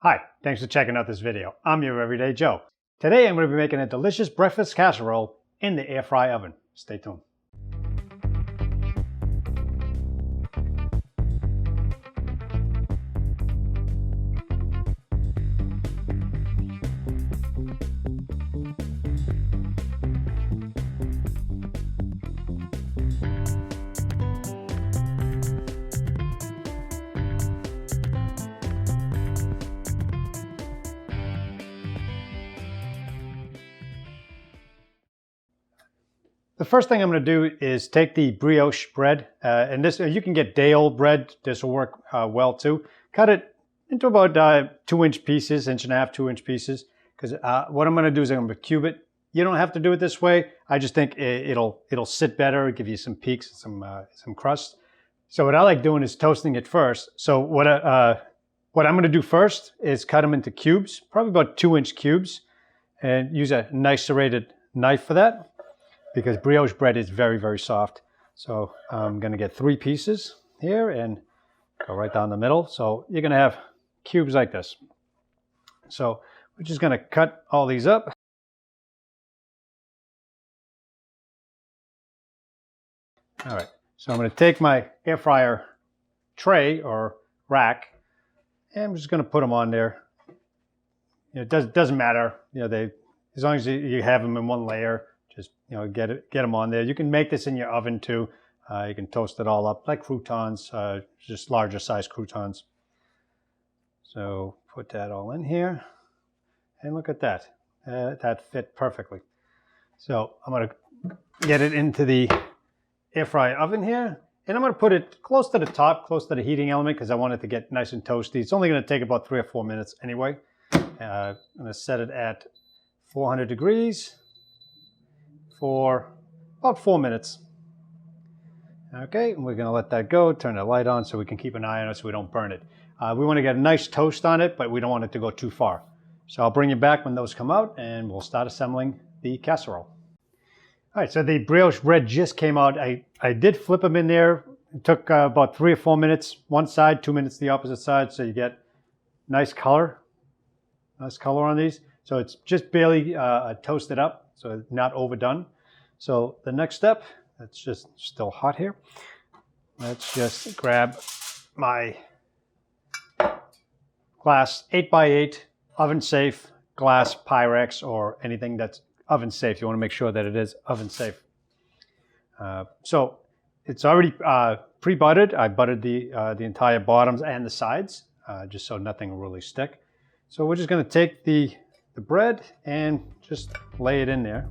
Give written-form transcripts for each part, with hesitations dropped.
Hi, thanks for checking out this video. I'm your Everyday Joe. Today I'm going to be making a delicious breakfast casserole in the air fry oven. Stay tuned. The first thing I'm going to do is take the brioche bread, and this you can get day-old bread. This will work well too. Cut it into about 2-inch pieces, 1.5 to 2-inch pieces. Because what I'm going to do is I'm going to cube it. You don't have to do it this way. I just think it'll sit better, give you some peaks, some crust. So what I like doing is toasting it first. So what I'm going to do first is cut them into cubes, probably about 2-inch cubes, and use a nice serrated knife for that, because brioche bread is very, very soft. So I'm gonna get 3 pieces here and go right down the middle. So you're gonna have cubes like this. So we're just gonna cut all these up. All right, so I'm gonna take my air fryer tray or rack, and I'm just gonna put them on there. It doesn't matter, as long as you have them in one layer. Just get them on there. You can make this in your oven too. You can toast it all up like croutons, just larger size croutons. So put that all in here, and look at that. That fit perfectly. So I'm gonna get it into the air fry oven here, and I'm gonna put it close to the top, close to the heating element, because I want it to get nice and toasty. It's only gonna take about 3 or 4 minutes anyway. I'm gonna set it at 400 degrees. For about 4 minutes. Okay, and we're going to let that go, turn the light on so we can keep an eye on it so we don't burn it. We want to get a nice toast on it, but we don't want it to go too far. So I'll bring you back when those come out and we'll start assembling the casserole. All right, so the brioche bread just came out. I did flip them in there. It took about 3 or 4 minutes, one side, 2 minutes the opposite side, so you get nice color on these. So it's just barely toasted up, so not overdone. So the next step, it's just still hot here. Let's just grab my glass 8x8 oven safe glass Pyrex, or anything that's oven safe. You want to make sure that it is oven safe. So it's already pre-buttered. I buttered the entire bottoms and the sides, just so nothing will really stick. So we're just going to take the bread and just lay it in there.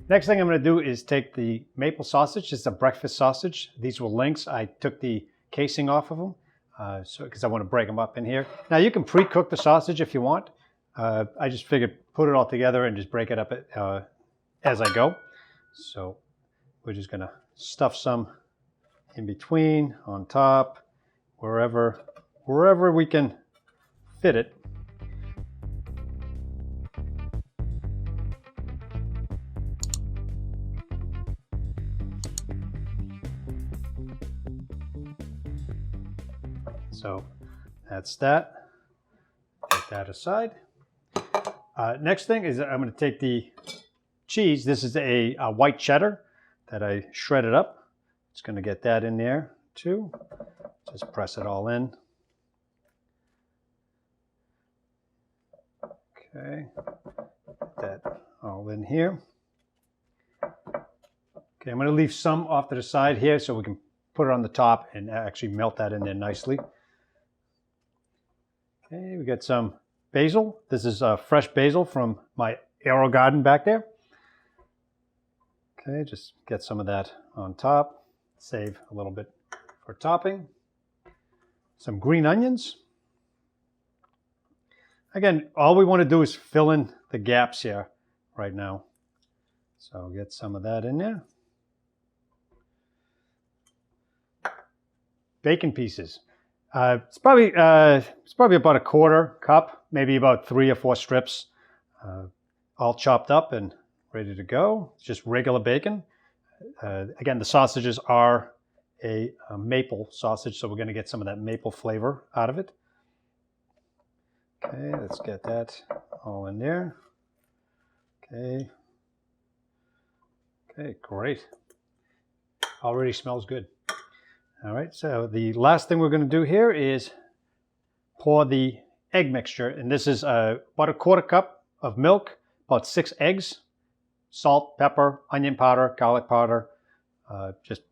Next thing I'm going to do is take the maple sausage. It's a breakfast sausage. These were links. I took the casing off of them because I want to break them up in here. Now you can pre-cook the sausage if you want. I just figured put it all together and just break it up as I go. So we're just going to stuff some in between, on top, wherever we can fit it. So that's that. Put that aside. Next thing is I'm going to take the cheese. This is a white cheddar that I shredded up. Just going to get that in there too. Just press it all in. Okay, get that all in here. Okay, I'm going to leave some off to the side here so we can put it on the top and actually melt that in there nicely. Okay, we got some basil. This is fresh basil from my Aero garden back there. Okay, just get some of that on top. Save a little bit for topping. Some green onions. Again, all we want to do is fill in the gaps here right now. So get some of that in there. Bacon pieces. It's probably about a 1/4 cup, maybe about 3 or 4 strips. all chopped up and ready to go. It's just regular bacon. Again, the sausages are a maple sausage, so we're going to get some of that maple flavor out of it. Okay, let's get that all in there. Okay. Okay, great. Already smells good. All right, so the last thing we're going to do here is pour the egg mixture, and this is about a quarter cup of milk, about 6 eggs, salt, pepper, onion powder, garlic powder, just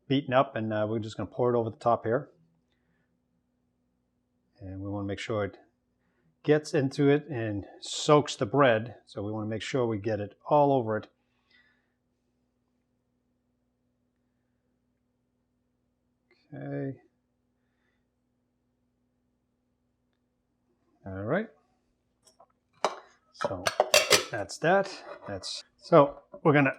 beaten up, and we're just going to pour it over the top here. And we want to make sure it gets into it and soaks the bread, so we want to make sure we get it all over it. Okay. All right. So that's that. So we're going to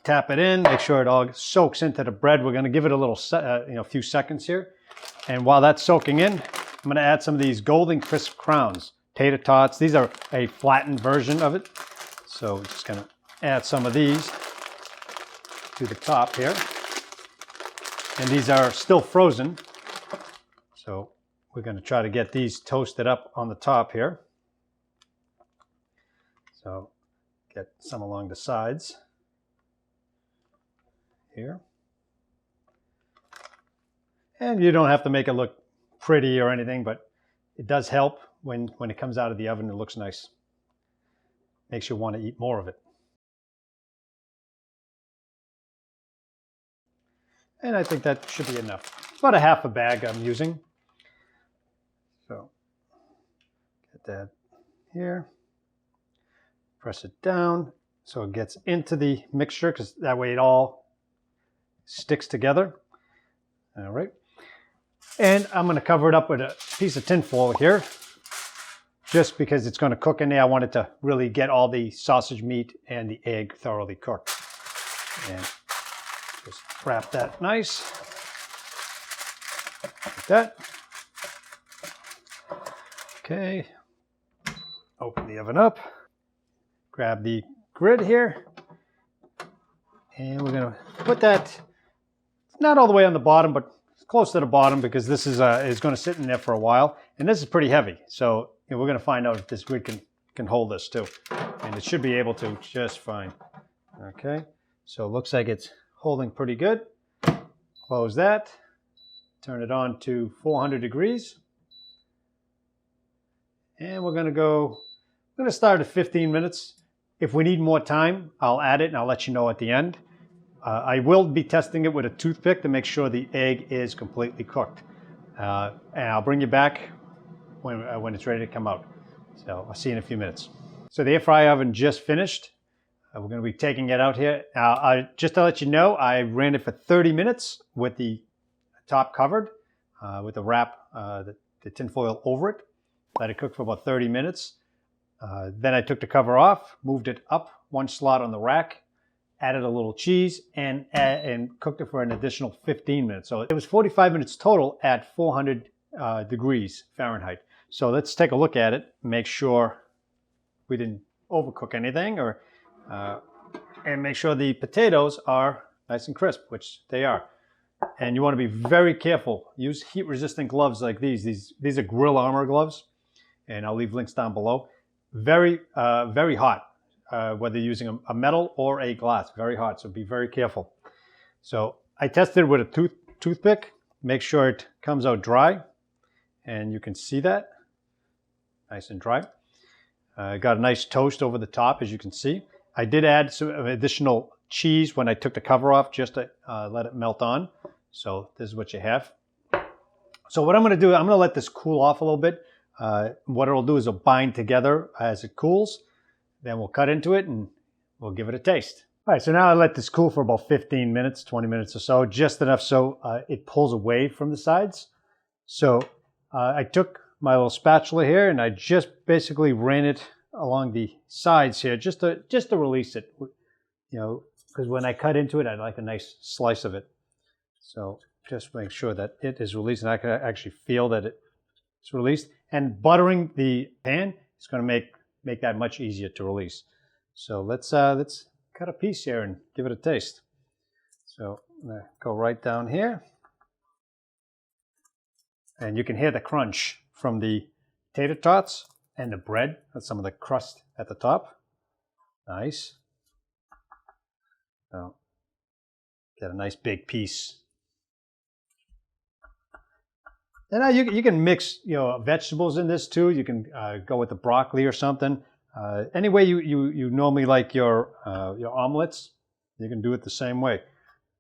tap it in, make sure it all soaks into the bread. We're going to give it a little, few seconds here. And while that's soaking in, I'm going to add some of these golden crisp crowns, tater tots. These are a flattened version of it. So we're just going to add some of these to the top here. And these are still frozen. So we're going to try to get these toasted up on the top here. So get some along the sides here. And you don't have to make it look pretty or anything, but it does help when it comes out of the oven. It looks nice. Makes you want to eat more of it. And I think that should be enough. It's about a half a bag I'm using. So get that here. Press it down so it gets into the mixture, because that way it all sticks together. All right. And I'm going to cover it up with a piece of tin foil here, just because it's going to cook in there. I want it to really get all the sausage meat and the egg thoroughly cooked. And just wrap that nice, like that. Okay, open the oven up, grab the grid here, and we're going to put that not all the way on the bottom, but close to the bottom, because this is going to sit in there for a while, and this is pretty heavy. So we're going to find out if this grid can hold this too, and it should be able to just fine. Okay, so it looks like it's holding pretty good. Close that, turn it on to 400 degrees. And we're going to start at 15 minutes. If we need more time, I'll add it and I'll let you know at the end. I will be testing it with a toothpick to make sure the egg is completely cooked. And I'll bring you back when it's ready to come out. So I'll see you in a few minutes. So the air fryer oven just finished. We're going to be taking it out here. Just to let you know, I ran it for 30 minutes with the top covered, with the wrap, the tin foil over it. Let it cook for about 30 minutes. Then I took the cover off, moved it up one slot on the rack, added a little cheese, and cooked it for an additional 15 minutes. So it was 45 minutes total at 400 degrees Fahrenheit. So let's take a look at it, make sure we didn't overcook anything, and make sure the potatoes are nice and crisp, which they are. And you want to be very careful. Use heat-resistant gloves like these. These are Grill Armor gloves, and I'll leave links down below. Very, very hot, whether you're using a metal or a glass. Very hot, so be very careful. So I tested with a toothpick. Make sure it comes out dry, and you can see that. Nice and dry. Got a nice toast over the top, as you can see. I did add some additional cheese when I took the cover off, just to let it melt on. So this is what you have. So what I'm going to do, I'm going to let this cool off a little bit. What it'll do is it'll bind together as it cools. Then we'll cut into it and we'll give it a taste. All right, so now I let this cool for about 15 minutes, 20 minutes or so, just enough so it pulls away from the sides. So I took my little spatula here and I just basically ran it along the sides here, just to release it. Because when I cut into it, I'd like a nice slice of it. So just make sure that it is released, and I can actually feel that it's released. And buttering the pan is going to make that much easier to release. So let's cut a piece here and give it a taste. So I'm gonna go right down here. And you can hear the crunch from the tater tots and the bread. That's some of the crust at the top. Nice. So get a nice big piece. And now you can mix, vegetables in this too. You can go with the broccoli or something. Any way you normally like your omelets, you can do it the same way.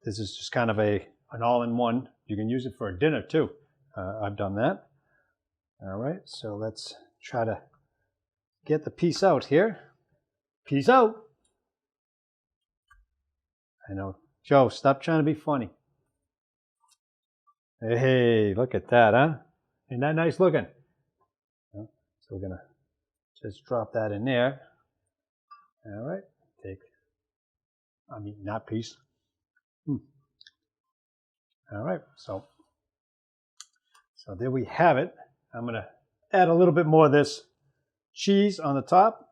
This is just kind of an all-in-one. You can use it for a dinner too. I've done that. All right, so let's try to get the piece out here. Piece out. I know. Joe, stop trying to be funny. Hey, look at that, huh? Isn't that nice looking? So we're going to just drop that in there. All right, I'm eating that piece. All right, so there we have it. I'm going to add a little bit more of this cheese on the top,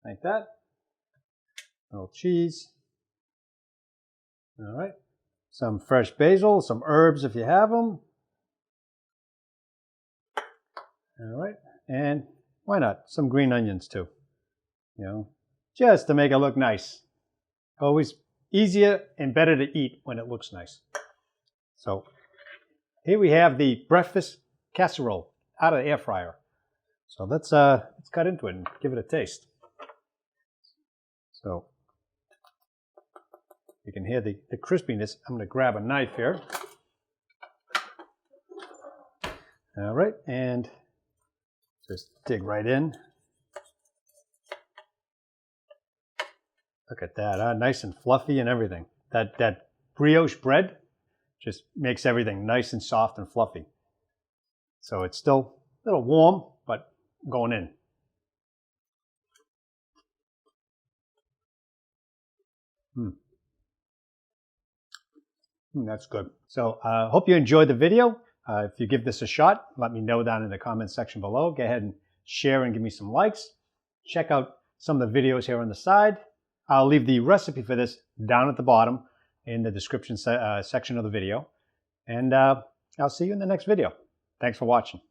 like that. A little cheese. All right. Some fresh basil, some herbs if you have them. All right. And why not? Some green onions too. Just to make it look nice. Always easier and better to eat when it looks nice. So here we have the breakfast casserole out of the air fryer. So let's cut into it and give it a taste. So you can hear the crispiness. I'm going to grab a knife here. All right, and just dig right in. Look at that, huh? Nice and fluffy and everything. That brioche bread just makes everything nice and soft and fluffy. So it's still a little warm, but going in. That's good. So I hope you enjoyed the video. If you give this a shot, let me know down in the comment section below. Go ahead and share and give me some likes. Check out some of the videos here on the side. I'll leave the recipe for this down at the bottom in the description section of the video. And I'll see you in the next video. Thanks for watching.